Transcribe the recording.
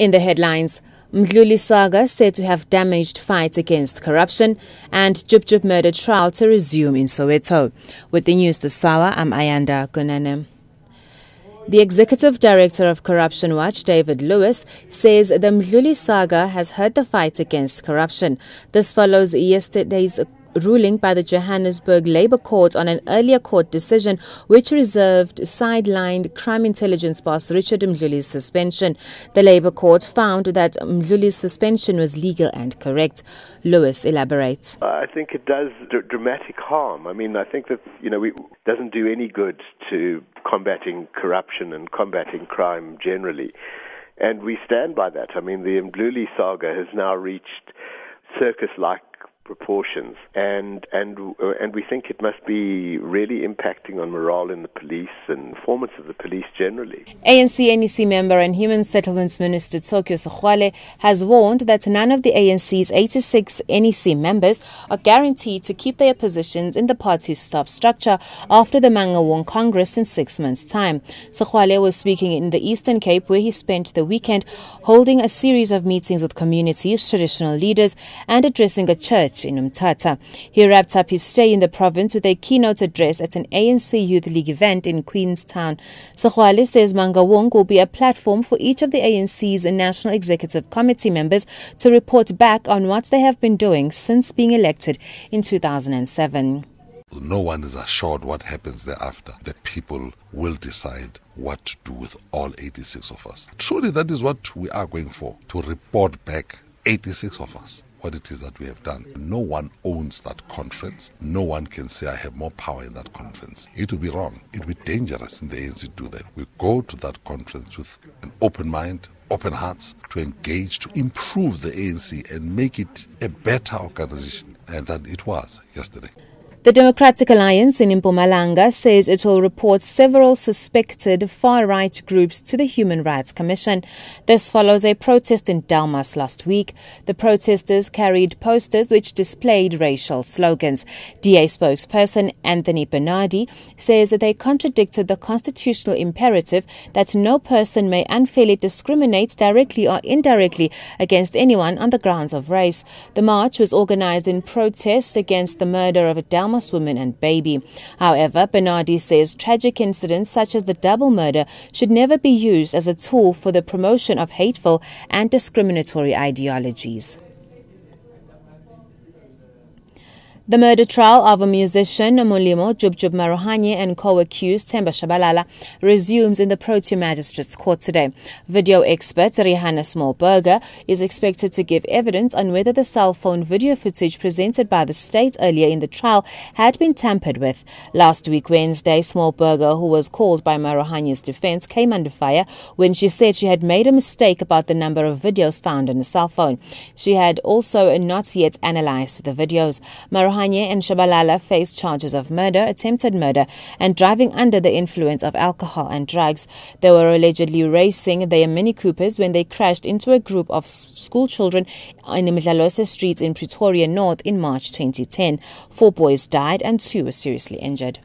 In the headlines, Mdluli saga said to have damaged fight against corruption, and Jub Jub murder trial to resume in Soweto. With the news this hour, I'm Ayanda. The Executive Director of Corruption Watch, David Lewis, says the Mdluli saga has hurt the fight against corruption. This follows yesterday's ruling by the Johannesburg Labour Court on an earlier court decision which sidelined crime intelligence boss Richard Mdluli's suspension. The Labour Court found that Mdluli's suspension was legal and correct. Lewis elaborates. I think it does dramatic harm. I think that, it doesn't do any good to combating corruption and combating crime generally. And we stand by that. The Mdluli saga has now reached circus-like proportions, and we think it must be really impacting on morale in the police and performance of the police generally. ANC-NEC member and Human Settlements Minister Tokyo Sexwale has warned that none of the ANC's 86 NEC members are guaranteed to keep their positions in the party's top structure after the Mangaung Congress in 6 months' time. Sexwale was speaking in the Eastern Cape, where he spent the weekend holding a series of meetings with communities, traditional leaders, and addressing a church in Umtata. He wrapped up his stay in the province with a keynote address at an ANC Youth League event in Queenstown. Sexwale says Mangaung will be a platform for each of the ANC's National Executive Committee members to report back on what they have been doing since being elected in 2007. No one is assured what happens thereafter. The people will decide what to do with all 86 of us. Truly, that is what we are going for, to report back 86 of us what it is that we have done. No one owns that conference. No one can say, I have more power in that conference. It would be wrong. It would be dangerous in the ANC to do that. We go to that conference with an open mind, open hearts, to engage, to improve the ANC and make it a better organization than it was yesterday. The Democratic Alliance in Mpumalanga says it will report several suspected far-right groups to the Human Rights Commission. This follows a protest in Delmas last week. The protesters carried posters which displayed racial slogans. DA spokesperson Anthony Bernardi says that they contradicted the constitutional imperative that no person may unfairly discriminate directly or indirectly against anyone on the grounds of race. The march was organized in protest against the murder of a Delmas woman and baby. However, Bernardi says tragic incidents such as the double murder should never be used as a tool for the promotion of hateful and discriminatory ideologies. The murder trial of a musician, Molimo, Jub Jub and co-accused Themba Shabalala resumes in the Protea Magistrates Court today. Video expert Rihanna Smallberger is expected to give evidence on whether the cell phone video footage presented by the state earlier in the trial had been tampered with. Last week, Wednesday, Smallberger, who was called by Maruhanye's defense, came under fire when she said she had made a mistake about the number of videos found on the cell phone. She had also not yet analyzed the videos. Maruhanye and Shabalala faced charges of murder, attempted murder, and driving under the influence of alcohol and drugs. They were allegedly racing their Mini Coopers when they crashed into a group of school children in Mdluli Street in Pretoria North in March 2010. 4 boys died and 2 were seriously injured.